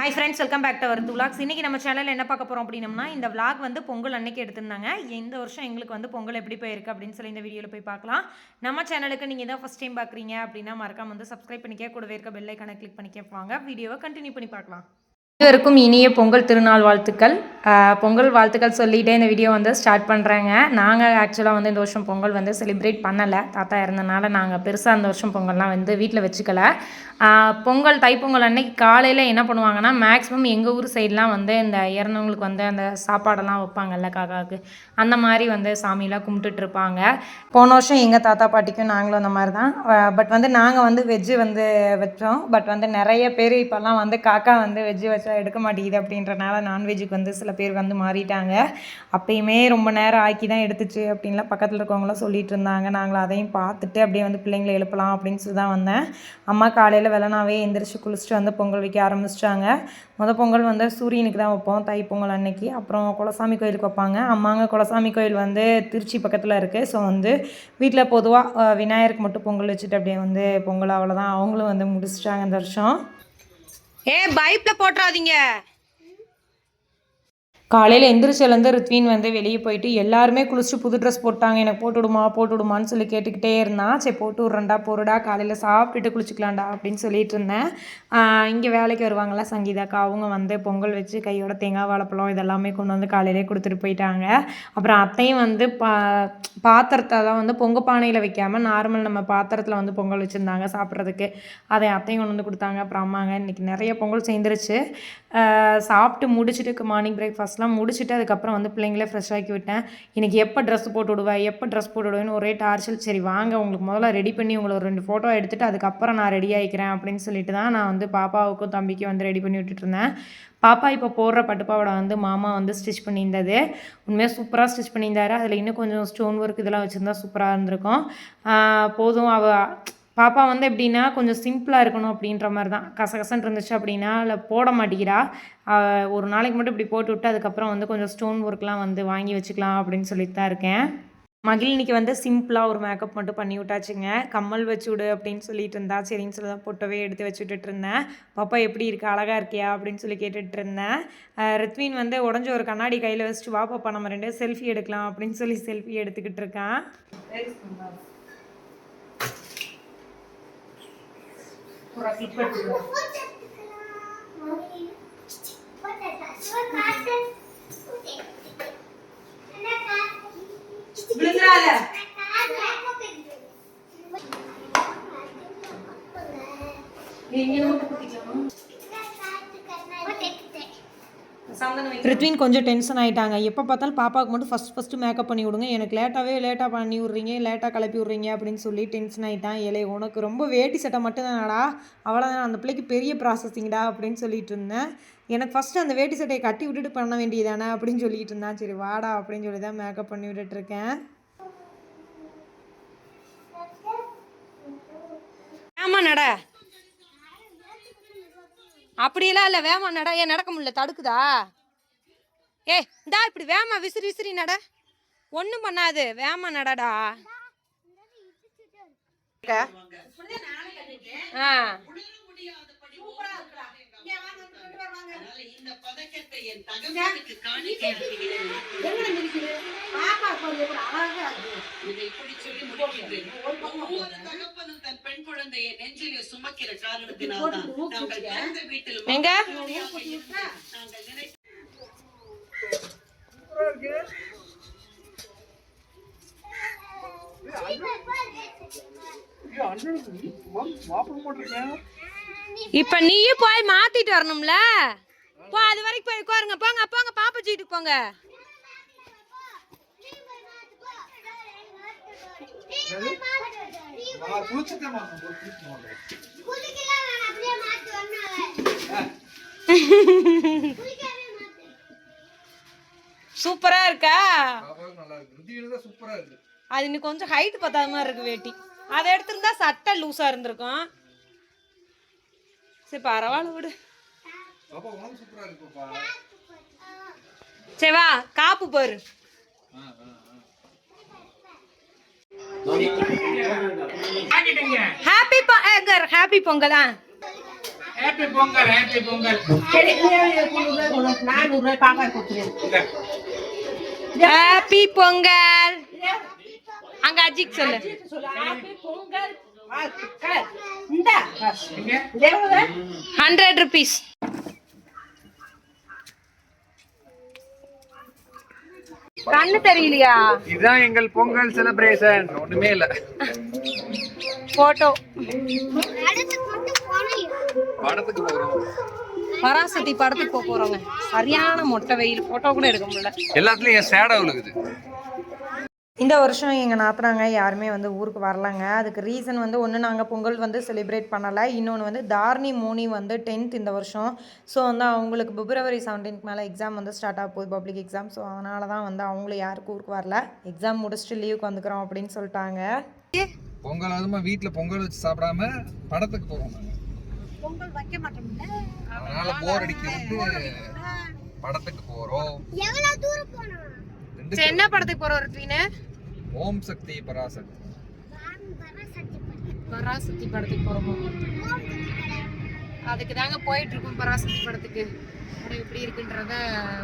Hi friends, welcome back to our vlogs. இன்றைக்கி நம்ம சேனலில் என்ன பார்க்க போகிறோம் அப்படின்னம்னா, இந்த விலாக் வந்து பொங்கல் அன்னைக்கு எடுத்திருந்தாங்க. இந்த வருஷம் எங்களுக்கு வந்து பொங்கல் எப்படி போயிருக்கு அப்படின்னு சொல்லி இந்த வீடியோவில் போய் பார்க்கலாம். நம்ம சேனலுக்கு நீங்கள் தான் ஃபஸ்ட் டைம் பார்க்குறீங்க அப்படின்னா மறக்காம வந்து சப்ஸ்கிரைப் பண்ணிக்க, கூடவே இருக்க பெல் ஐக்கானை கிளிக் பண்ணிக்க. வாங்க வீடியோவை கண்டினியூ பண்ணி பார்க்கலாம். அனைவருக்கும் இனிய பொங்கல் திருநாள் வாழ்த்துக்கள். பொங்கல் வாழ்த்துக்கள் சொல்லிகிட்டே இந்த வீடியோ வந்து ஸ்டார்ட் பண்ணுறேங்க. நாங்கள் ஆக்சுவலாக வந்து இந்த வருஷம் பொங்கல் வந்து செலிப்ரேட் பண்ணலை. தாத்தா இருந்தனால நாங்கள் பெருசாக இந்த வருஷம் பொங்கல்லாம் வந்து வீட்டில் வச்சுக்கல. பொங்கல் தைப்பொங்கல் அன்னைக்கு காலையில் என்ன பண்ணுவாங்கன்னா, மேக்ஸிமம் எங்கள் ஊர் சைட்லாம் வந்து இந்த இறந்தவங்களுக்கு வந்து அந்த சாப்பாடெல்லாம் வைப்பாங்கல்ல காக்காவுக்கு, அந்த மாதிரி வந்து சாமியெலாம் கும்பிட்டுட்ருப்பாங்க. போன வருஷம் எங்கள் தாத்தா பாட்டிக்கும் நாங்களும் அந்த மாதிரி தான். பட் வந்து நாங்கள் வந்து வெஜ்ஜு வந்து வச்சோம். பட் வந்து நிறைய பேர் இப்போல்லாம் வந்து காக்கா வந்து வெஜ்ஜு வச்சா எடுக்க மாட்டேங்குது அப்படின்றனால நான்வெஜ்ஜுக்கு வந்து சில பேர் வந்து மாறிட்டாங்க. அப்பயுமே ரொம்ப நேரம் ஆக்கி தான் எடுத்துச்சு அப்படின்லாம் பக்கத்தில் இருக்கவங்களாம் சொல்லிட்டு இருந்தாங்க. நாங்களும் அதையும் பார்த்துட்டு அப்படியே வந்து பிள்ளைங்களை எழுப்பலாம் அப்படின்னு சொல்லி தான் வந்தேன். அம்மா காலையில் வெள்ளனாவே எந்திரிச்சு குளிச்சுட்டு வந்து பொங்கல் வைக்க ஆரம்பிச்சிட்டாங்க. பொங்கல் வந்து சூரியனுக்கு தான் வைப்போம் தைப்பொங்கல் அன்னைக்கு. அப்புறம் குலசாமி கோயிலுக்கு வைப்பாங்க. அம்மாங்க குலசாமி கோயில் வந்து திருச்சி பக்கத்தில் இருக்குது. ஸோ வந்து வீட்டில் பொதுவாக விநாயகருக்கு மட்டும் பொங்கல் வச்சுட்டு அப்படியே வந்து பொங்கல் அவ்வளோதான். அவங்களும் வந்து முடிச்சிட்டாங்க இந்த வருஷம். பைப்பில் போட்டுறாதீங்க. காலையில் எந்திரிச்சிலேருந்து ரித்வீன் வந்து வெளியே போயிட்டு எல்லாருமே குளிச்சுட்டு புது ட்ரெஸ் போட்டாங்க. எனக்கு போட்டுவிடுமான்னு சொல்லி கேட்டுக்கிட்டே இருந்தான். சரி போட்டு விட்றேன்டா, போடுடா, காலையில் சாப்பிட்டுட்டு குளிச்சுக்கலாம்டா அப்படின்னு சொல்லிட்டு இருந்தேன். இங்கே வேலைக்கு வருவாங்கள்ல சங்கீதாக்கா, அவங்க வந்து பொங்கல் வச்சு கையோட தேங்காய் வாழைப்பழம் இதெல்லாமே கொண்டு வந்து காலையிலே கொடுத்துட்டு போயிட்டாங்க. அப்புறம் அத்தையும் வந்து பாத்திரத்தை தான் வந்து பொங்கல் பானையில் வைக்காமல் நார்மல் நம்ம பாத்திரத்தில் வந்து பொங்கல் வச்சுருந்தாங்க சாப்பிட்றதுக்கு. அதை அத்தையும் கொண்டு வந்து கொடுத்தாங்க. அப்புறம் அம்மாங்க இன்றைக்கி நிறைய பொங்கல் சேர்ந்துருச்சு. சாப்பிட்டு முடிச்சுட்டு மார்னிங் பிரேக்ஃபாஸ்ட்லாம் முடிச்சுட்டு அதுக்கப்புறம் வந்து பிள்ளைங்களே ஃப்ரெஷ் ஆக்கி விட்டேன். இன்றைக்கி எப்போ ட்ரெஸ் போட்டு விடுவேன்னு ஒரே டார்ச்சல். சரி வாங்க உங்களுக்கு முதல்ல ரெடி பண்ணி உங்களை ஒரு 2 ஃபோட்டோ எடுத்துகிட்டு அதுக்கப்புறம் நான் ரெடி ஆகிக்கிறேன் அப்படின்னு சொல்லிட்டு தான் நான் வந்து பாப்பாவுக்கும் தம்பிக்கும் வந்து ரெடி பண்ணி விட்டுட்டுருந்தேன். பாப்பா இப்போ போடுற பட்டுப்பாவோட வந்து மாமா வந்து ஸ்டிச் பண்ணியிருந்தது. உண்மையாக சூப்பராக ஸ்டிச் பண்ணியிருந்தாரு. அதில் இன்னும் கொஞ்சம் ஸ்டோன் ஒர்க் இதெல்லாம் வச்சுருந்தா சூப்பராக இருந்திருக்கும். போதும் பாப்பா வந்து எப்படின்னா கொஞ்சம் சிம்பிளாக இருக்கணும் அப்படின்ற மாதிரி தான். கசகசன்னு இருந்துச்சு அப்படின்னா இல்லை போட மாட்டேங்கிறா. ஒரு நாளைக்கு மட்டும் இப்படி போட்டு விட்டு அதுக்கப்புறம் வந்து கொஞ்சம் ஸ்டோன் ஒர்க்லாம் வந்து வாங்கி வச்சுக்கலாம் அப்படின்னு சொல்லிட்டு தான் இருக்கேன். மகிழினிக்கு வந்து சிம்பிளாக ஒரு மேக்கப் மட்டும் பண்ணி விட்டாச்சுங்க. கம்மல் வச்சு விடு அப்படின்னு சொல்லிட்டு இருந்தா. சரின்னு சொல்லி தான் பொட்டவே எடுத்து வச்சுட்டு இருந்தேன். பாப்பா எப்படி இருக்கு, அழகாக இருக்கியா அப்படின்னு சொல்லி கேட்டுட்டு இருந்தேன். ரித்வீன் வந்து உடஞ்ச ஒரு கண்ணாடி கையில் வச்சுட்டு வா பாப்பா நம்ம 2 செல்ஃபி எடுக்கலாம் அப்படின்னு சொல்லி செல்ஃபி எடுத்துக்கிட்டு இருக்கான். ரித்வீன் கொஞ்சம் டென்ஷன் ஆகிட்டாங்க. எப்போ பார்த்தாலும் பாப்பாவுக்கு மட்டும் ஃபஸ்ட்டு மேக்கப் பண்ணி விடுங்க, எனக்கு லேட்டாக பண்ணி விட்றீங்க, லேட்டாக கிளப்பி விட்றீங்க அப்படின்னு சொல்லி டென்ஷன் ஆகிட்டான். ஏலே உனக்கு ரொம்ப வேட்டி சட்டை மட்டும்தானடா, அவ்வளோதான், அந்த பிள்ளைக்கு பெரிய ப்ராசஸிங்கடா அப்படின்னு சொல்லிட்டு இருந்தேன். எனக்கு ஃபஸ்ட்டு அந்த வேட்டி சட்டையை கட்டி விட்டுட்டு பண்ண வேண்டியதானே அப்படின்னு சொல்லிட்டு இருந்தான். சரி வாடா அப்படின்னு சொல்லி தான் மேக்கப் பண்ணி விட்டுட்ருக்கேன். ஆமா நட, அப்படியெல்லாம் இல்லை, வேமா நட. ஏன் நடக்க முடியல, தடுக்குதா? இந்தா இப்படி வேமா விசிறி நட, ஒன்றும் பண்ணாது, வேமா நடடா. எங்க இப்ப நீயும் போய் மாத்திட்டு வரணும்ல. போ, அது வரைக்கும் போய் உட்காருங்க. போங்க பாப்பா சீட்டுக்கு போங்க. சூப்பரா இருக்கா? அது இன்னும் கொஞ்சம் ஹைட் பத்தாத மாதிரி இருக்கு வேட்டி. அதை எடுத்திருந்தா சட்டை லூஸா இருந்திருக்கும். சரி பரவாயில்ல விடு. சரி வா காப்பு பாரு. Happy Pongal. Happy Pongal happy Pongal. Happy Pongal. அங்க அஜிக் சொல்லு. ஹாப்பி பொங்கல். 100 rupees. கண்ணு தெரியலையா? இதுதான் எங்கள் பொங்கல் செலிப்ரேஷன். ஒண்ணுமே இல்ல. போட்டோ. படத்துக்கு போறோம். பராசக்தி படத்துக்கு போறோங்க. சரியான மொட்டை வெயில், போட்டோ கூட எடுக்க முடியல. எல்லாத்துலயும் என் சேடா விழுகுது. இந்த வருஷம் எங்கள் நாத்தனாங்க யாருமே வந்து ஊருக்கு வரலாங்க. அதுக்கு ரீசன் வந்து ஒன்று நாங்கள் பொங்கல் வந்து செலிப்ரேட் பண்ணலை, இன்னொன்று வந்து தார்னி மோனி வந்து 10th இந்த வருஷம். ஸோ வந்து அவங்களுக்கு February 17th மேலே எக்ஸாம் வந்து ஸ்டார்ட் ஆக போகுது, பப்ளிக் எக்ஸாம். ஸோ அதனால தான் வந்து அவங்களும் யாருக்கும் ஊருக்கு வரல, எக்ஸாம் முடிச்சுட்டு லீவுக்கு வந்துக்கிறோம் அப்படின்னு சொல்லிட்டாங்க. பொங்கல் அதுமா வீட்டில் பொங்கல் வச்சு சாப்பிடாம படத்துக்கு போகிறோம். பொங்கல் வைக்க மாட்டோம்ல, அதனால போர் அடிக்கிறது படத்துக்கு போகிறோம். எவ்வளவு தூரம் போனோம்? என்ன படத்துக்கு போறோம் ருத்வீனு? ஓம் சக்தி பராசக்தி. பராசக்தி படத்துக்கு போறோம். அதுக்கு தாங்க போயிட்டு இருக்கோம். பராசக்தி படத்துக்கு படம் எப்படி இருக்குன்றத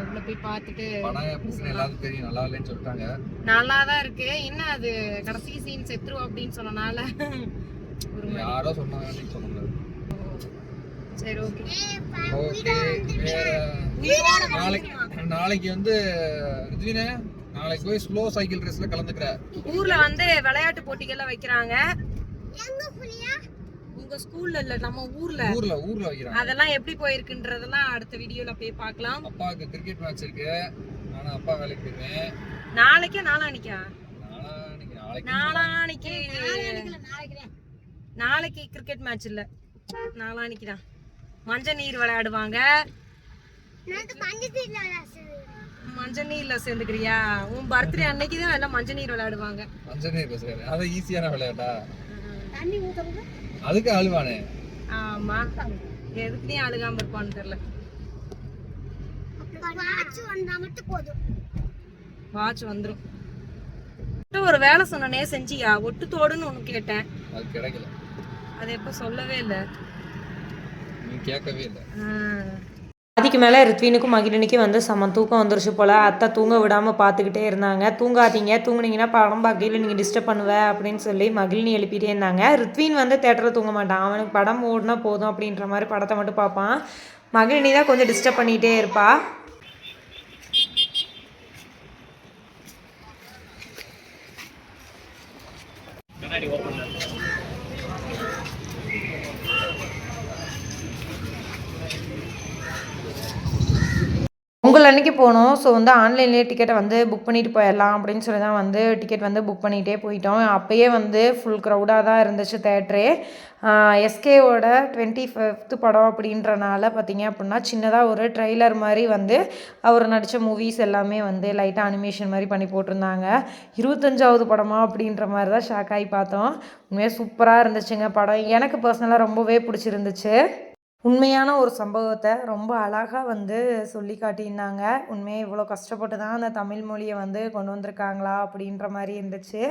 உள்ள போய் பார்த்துட்டு. படம் எப்படி எல்லாரும் தெரியும், நல்லா இல்லைன்னு சொல்லிட்டாங்க. நல்லா தான் இருக்கு. என்ன அது கடைசி சீன் செத்துரும் அப்படின்னு சொன்னனால ஒரு யாரோ சொன்னாங்க சொல்ல முடியாது. சரி ஓகே ஓகே. நாளைக்கு வந்து ரித்வினே, நாளைக்கு போய் ஸ்லோ சைக்கிள் ரேஸ்ல கலந்துக்கிற. ஊர்ல வந்து விளையாட்டு போட்டிகள்ல வைக்கிறாங்க. உங்க ஸ்கூல்ல இல்ல, நம்ம ஊர்ல வைக்கிறாங்க. அதெல்லாம் எப்படி போயிருக்குன்றதெல்லாம் அடுத்த வீடியோல போய் பார்க்கலாம். அப்பாவுக்கு கிரிக்கெட் மேட்ச் இருக்கு. நானும் அப்பா வேலைக்கு போயிருவேன். நாளைக்கா நாளானிக்கா? நாளைக்கு கிரிக்கெட் மேட்ச் இல்ல, நாளானிக்கு தான் மஞ்சள் நீர் விளையாடுவாங்க. மஞ்சள் நீர்ல சேர்ந்துக்கிறியா? உன் பர்த்டே அன்னைக்கு தான் எல்லாம் மஞ்சள் நீர் விளையாடுவாங்க. மஞ்சள் நீர் சரி, அது ஈஸியான விளையாட்டா? அதுக்கு அழுவானே. ஆமா, எதுக்கு நீ அழுகாம இருப்பான்னு தெரியல. வாட்ச் வந்துரும். ஒரு வேலை சொன்னனே, செஞ்சியா? ஒட்டு தோடுன்னு ஒண்ணு கேட்டேன், அது கிடைக்கல. அது எப்ப சொல்லவே இல்ல, நீ கேட்கவே இல்ல. அதுக்கு மேலே ரித்வீனுக்கும் மகிழினிக்கும் வந்து செம்ம தூக்கம் வந்துருச்சு போல். அத்தை தூங்க விடாமல் பார்த்துக்கிட்டே இருந்தாங்க. தூங்காதீங்க, தூங்குனீங்கன்னா படம் பார்க்கையில் நீங்கள் டிஸ்டர்ப் பண்ணுவேன் அப்படின்னு சொல்லி மகிழினி எழுப்பிட்டே இருந்தாங்க. ரித்வீன் வந்து தேட்டரில் தூங்க மாட்டான், அவனுக்கு படம் ஓடினா போதும் அப்படின்ற மாதிரி படத்தை மட்டும் பார்ப்பான். மகிழினி தான் கொஞ்சம் டிஸ்டர்ப் பண்ணிகிட்டே இருப்பா. பொங்கல் அன்றைக்கி போனோம். ஸோ வந்து ஆன்லைன்லேயே டிக்கெட்டை வந்து புக் பண்ணிட்டு போயிடலாம் அப்படின்னு சொல்லி தான் வந்து டிக்கெட் வந்து புக் பண்ணிகிட்டே போயிட்டோம். அப்போயே வந்து ஃபுல் க்ரௌடாக தான் இருந்துச்சு தேட்ரே. எஸ்கேவோட 25th படம் அப்படின்றனால பார்த்திங்க அப்படின்னா சின்னதாக ஒரு ட்ரெய்லர் மாதிரி வந்து அவர் நடித்த மூவிஸ் எல்லாமே வந்து லைட்டாக அனிமேஷன் மாதிரி பண்ணி போட்டிருந்தாங்க. 25வது படமா அப்படின்ற மாதிரி தான் ஷாக் ஆகி பார்த்தோம். உண்மையாக சூப்பராக இருந்துச்சுங்க படம். எனக்கு பர்சனலாக ரொம்பவே பிடிச்சிருந்துச்சு. உண்மையான ஒரு சம்பவத்தை ரொம்ப அழகாக வந்து சொல்லி காட்டியிருந்தாங்க. உண்மையாக இவ்வளோ கஷ்டப்பட்டு தான் அந்த தமிழ் மொழியை வந்து கொண்டு வந்திருக்காங்களா அப்படின்ற மாதிரி இருந்துச்சு.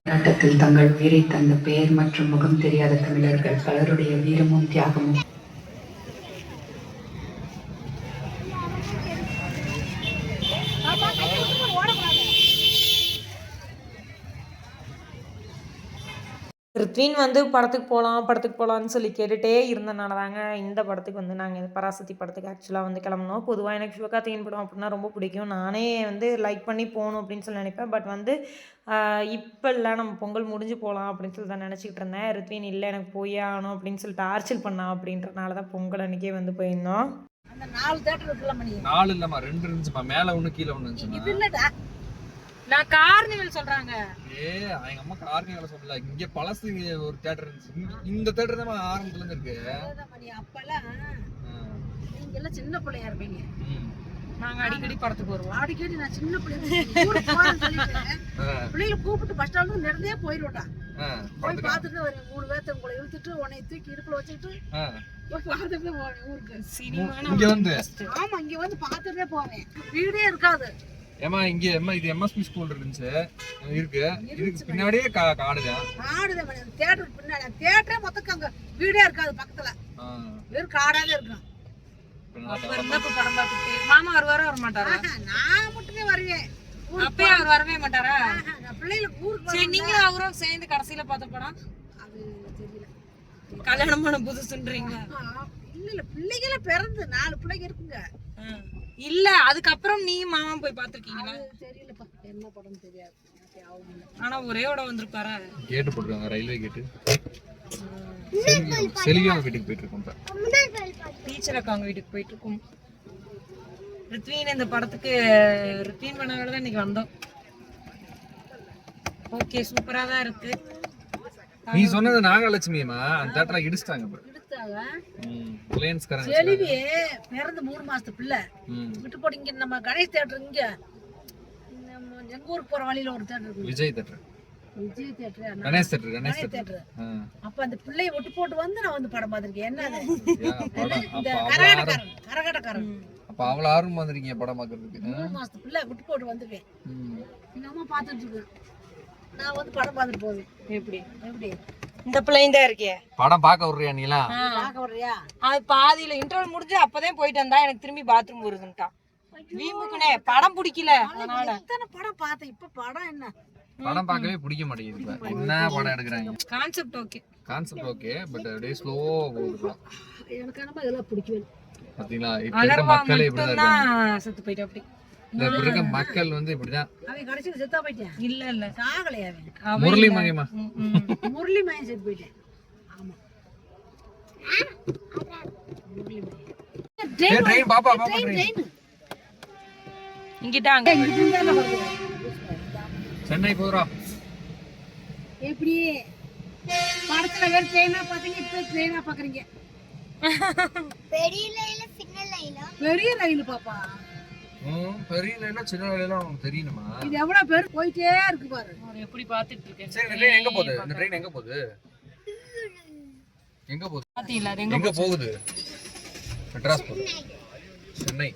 போராட்டத்தில் தங்கள் உயிரை தந்த பெயர் மற்றும் முகம் தெரியாத தமிழர்கள் பலருடைய வீரமும் தியாகமும் ரித்வீன் வந்து படத்துக்கு போகலான்னு சொல்லி கேட்டுகிட்டே இருந்தனால தாங்க இந்த படத்துக்கு வந்து நாங்கள் பராசக்தி படத்துக்கு ஆக்சுவலாக வந்து கிளம்புனோம். பொதுவாக எனக்கு சிவகார்த்திகேயன் படம் அப்படின்னா ரொம்ப பிடிக்கும். நானே வந்து லைக் பண்ணி போகணும் அப்படின்னு சொல்லி நினைப்பேன். பட் வந்து இப்போ இல்லை, நம்ம பொங்கல் முடிஞ்சு போகலாம் அப்படின்னு சொல்லி தான் நினச்சிக்கிட்டு இருந்தேன். ரித்வீன் இல்லை எனக்கு போயே ஆகணும் அப்படின்னு சொல்லிட்டு ஆர்ச்சல் பண்ணா அப்படின்றனால தான் பொங்கல் அன்றைக்கே வந்து போயிருந்தோம். அந்த 4 தியேட்டர் இருக்குல்ல மணி. 4 இல்லம்மா, 2 இருந்துச்சுமா. மேலே ஒன்று கீழே ஒன்று இருந்துச்சு. இது இல்லடா, நான் கார்னிவல் சொல்றாங்க. எங்க அம்மா கார்னிவல் சொல்லல, இங்க பழசு ஒரு தியேட்டர் இருந்துச்சு. இந்த தியேட்டர் தான் ஆரம்பத்துல இருந்து இருக்கு. அப்பெல்லாம் நீங்க எல்லாம் சின்ன பிள்ளையா இருப்பீங்க. நாங்க அடிக்கடி படத்துக்கு வருவோம். அடிக்கடி நான் சின்ன பிள்ளைங்க பிள்ளைகளை கூப்பிட்டு பஸ் ஸ்டாண்ட்ல நடந்தே போயிடுவோம்டா. போய் பார்த்துட்டு ஒரு 3 பேர்த்த உங்களை இழுத்துட்டு உன்னை தூக்கி இடுப்புல வச்சுட்டு போய் பார்த்துட்டு போவேன் ஊருக்கு. சினிமா இங்க வந்து ஆமா, இங்க வந்து பார்த்துட்டே போவேன். வீடே இருக்காது. ஏமா இங்க இது எம்எஸ்பி ஸ்கூல் இருக்கு இதுக்கு பின்னாடியே காடுதான். காடுதான் தியேட்டர் பின்னாடி. தியேட்டரே மொத்தம் அங்க வீடே இருக்காது பக்கத்துல. வெறும் காடாவே இருக்கும். படம் பார்த்துட்டு மாமா வருவாரா வர மாட்டாரா? நான் மட்டுமே வருவேன். அப்பயே அவர் வரவே மாட்டாரா? பிள்ளைகளுக்கு ஊருக்கு சரி, நீங்களும் அவரும் சேர்ந்து கடைசியில பார்த்த படம் அது தெரியல. கல்யாணமான புதுசுன்றீங்க? இல்ல பிள்ளைகள பிறந்து 4 பிள்ளைங்க இருக்குங்க. இல்ல அதுக்கப்புறம் நீ மாமா போய் பாத்துருக்கீங்களா? தெரியலப்பா என்ன படம் தெரியாது. ஆனா ஒரே ஓட வந்திருப்பாரா? கேட் போட்டுருக்காங்க, ரயில்வே கேட். செலியா வீட்டுக்கு போயிட்டு இருக்கோம். டீச்சர் அக்கா அவங்க வீட்டுக்கு போயிட்டு இருக்கோம். ரித்வீன் இந்த படத்துக்கு ரித்வீன் பண்ணால தான் இன்னைக்கு வந்தோம். ஓகே, சூப்பரா தான் இருக்கு. நீ சொன்னது நாகலட்சுமியம்மா, அந்த தியேட்டரை இடிச்சிட்டாங்க. செலிவி பிறந்து 3 மாசத்து பிள்ளை விட்டு போட்டு இங்க நம்ம கணேஷ் தியேட்டர் இங்க எங்க ஊருக்கு போற வழியில ஒரு தியேட்டர் இருக்கு. Vijay theatre, Ganesh theatre. அப்ப அந்த பிள்ளையை விட்டு போட்டு வந்து நான் வந்து படம் பார்த்திருக்கேன். என்ன இந்த கரகாட்டக்காரன். அப்ப அவ்வளவு ஆர்வமா வந்திருக்கீங்க படம் பார்க்கிறதுக்கு? 3 மாசத்து பிள்ளை விட்டு போட்டு வந்துருவேன். எங்க அம்மா பாத்துட்டு இருக்கு, நான் வந்து படம் பார்த்துட்டு போவேன். எப்படி இந்த பிள்ளைங்க தான் இருக்கே படம் பார்க்க விடுறியா? நீலாம் பார்க்க வர்றியா? அது பாதியில இன்டர்வல் முடிஞ்சு அப்பதான் போயிட்டு வந்தா எனக்கு திரும்பி பாத்ரூம் வருதுன்ட்டான். வீம்புக்குனே படம் பிடிக்கல, அதனால எத்தனை படம் பார்த்தேன். இப்ப படம் என்ன படம் பார்க்கவே பிடிக்க மாட்டேங்குது. என்ன படம் எடுக்கிறாங்க? கான்செப்ட் ஓகே பட் அப்படியே ஸ்லோவா போகுது. எனக்கு என்னமா இதெல்லாம் பிடிக்கவே இல்லை. பாத்தீங்களா இப்ப இருக்க மக்களே இப்படிதான் இருக்காங்க. செத்து போயிட்டு அப்படி இல்ல இப்ப இருக்க மக்கள் வந்து இப்படிதான். அவன் கடைசியில செத்தா போயிட்டேன். இல்ல சாகலையா அவன்? முரளி மகிமா முரளி மகன் செத்து போயிட்டேன். ஆமா முரளி மகன். ட்ரெயின் பாப்பா ட்ரெயின் இங்கிட்ட அங்க சென்னை போறா. எப்படி படத்துல வேற ட்ரெயினா பாத்தீங்க, இப்ப ட்ரெயினா பாக்குறீங்க. பெரிய ரயில் பாப்பா. பெரிய ரயிலா சின்ன ரயிலா உங்களுக்கு தெரியணுமா? இது எவ்வளவு பேர் போயிட்டே இருக்கு பாரு. எப்படி பாத்துட்டு இருக்கேன். சரி, இந்த ட்ரெயின் எங்க போகுது? இந்த ட்ரெயின் எங்க போகுது? பாத்தீங்களா எங்க போகுது? மெட்ராஸ் போகுது. சென்னை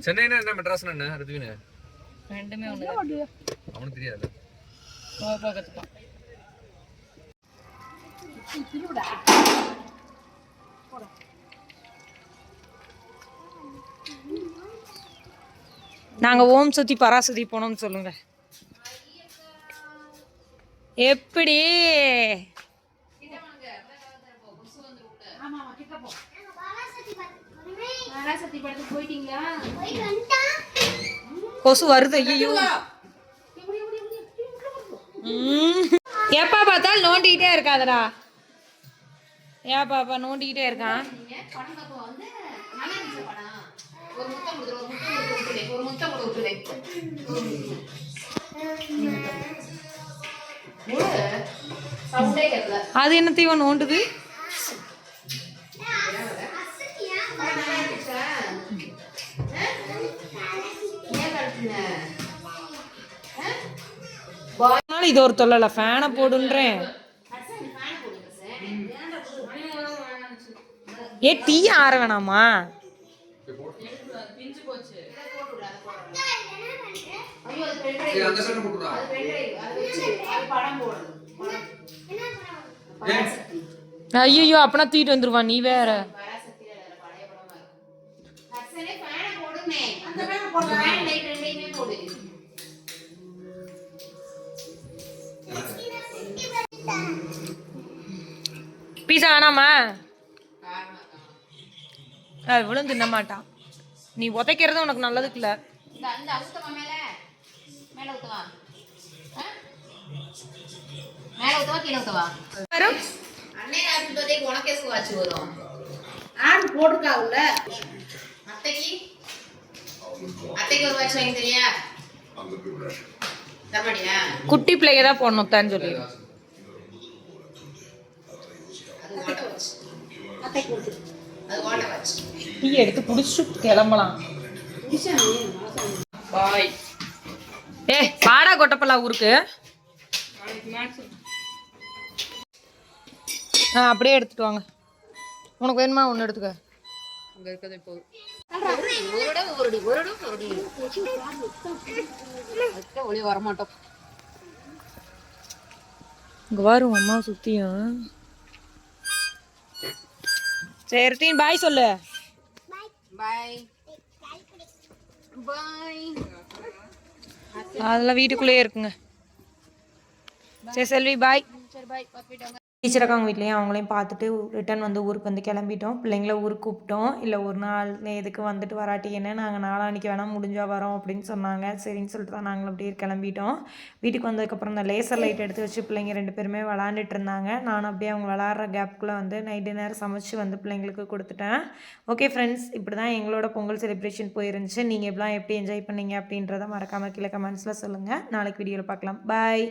சென்னைனா என்ன, மெட்ராஸ்னா என்ன? ரித்வின் ரெண்டுமே ஒண்ணு. அவனுக்கு தெரியாது. கத்துப்பான். நாங்க ஓம் சக்தி பராசக்தி போனோம்னு சொல்லுங்க. எப்படி கொசு வருது? ஐயோ, எப்பா பார்த்தாலும் நோண்டிக்கிட்டே இருக்காதடா. ஏன் பாப்பா நோண்டிக்கிட்டே இருக்கான்? அது என்ன தீவன் நோண்டுது? இது ஒரு தொல்லல, ஃபேனை போடுன்றேன். ஏ டீ ஆற வேணாமா? ஐயோ அப்பனா தூக்கிட்டு வந்துருவான். நீ வேற பீஸா வேணாமா? விழுந்து தின்ன மாட்டான். நீ உதைக்கிறது உனக்கு நல்லதுக்கு இல்ல. குட்டி பிள்ளைங்க தான் போடணும் தான் சொல்லி டீ எடுத்து குடிச்சுட்டு கிளம்பலாம். பாய். ஏ பாடா கொட்டப்பல்லா ஊருக்கு. அப்படியே எடுத்துட்டு வாங்க. உனக்கு வேணுமா? ஒன்று எடுத்துக்க. அங்கே இருக்கிறதே போதும். ஒளி வரமாட்டோம். இங்கே வரும் அம்மா சுற்றியும். சரி ருத்வீன் பாய் சொல்லு. பாய் பாய். அதெல்லாம் வீட்டுக்குள்ளேயே இருக்குங்க. சரி செல்வி பாய். சரி பாய். பார்த்துட்டு டீச்சர் அக்காங்க வீட்லேயும் அவங்களையும் பார்த்துட்டு ரிட்டன் வந்து ஊருக்கு வந்து கிளம்பிட்டோம். பிள்ளைங்கள ஊருக்கு கூப்பிட்டோம். இல்லை ஒரு நாள் எதுக்கு வந்துட்டு வராட்டி என்ன, நாங்கள் நாளான்னைக்கு வேணால் முடிஞ்சால் வரோம் அப்படின்னு சொன்னாங்க. சரின்னு சொல்லிட்டு தான் நாங்களும் அப்படியே கிளம்பிட்டோம். வீட்டுக்கு வந்ததுக்கப்புறம் இந்த லேசர் லைட் எடுத்து வச்சு பிள்ளைங்க 2 பேருமே விளாண்டுட்டு இருந்தாங்க. நானும் அப்படியே அவங்க விளாட்ற கேப்புக்குள்ளே வந்து நைட்டு நேரம் சமைச்சு வந்து பிள்ளைங்களுக்கு கொடுத்துட்டேன். ஓகே ஃப்ரெண்ட்ஸ், இப்படி தான் எங்களோட பொங்கல் செலிப்ரேஷன் போயிருந்துச்சு. நீங்கள் எப்படி என்ஜாய் பண்ணீங்க அப்படின்றத மறக்காமல் கீழே கமெண்ட்ஸில் சொல்லுங்கள். நாளைக்கு வீடியோவில் பார்க்கலாம். பாய்.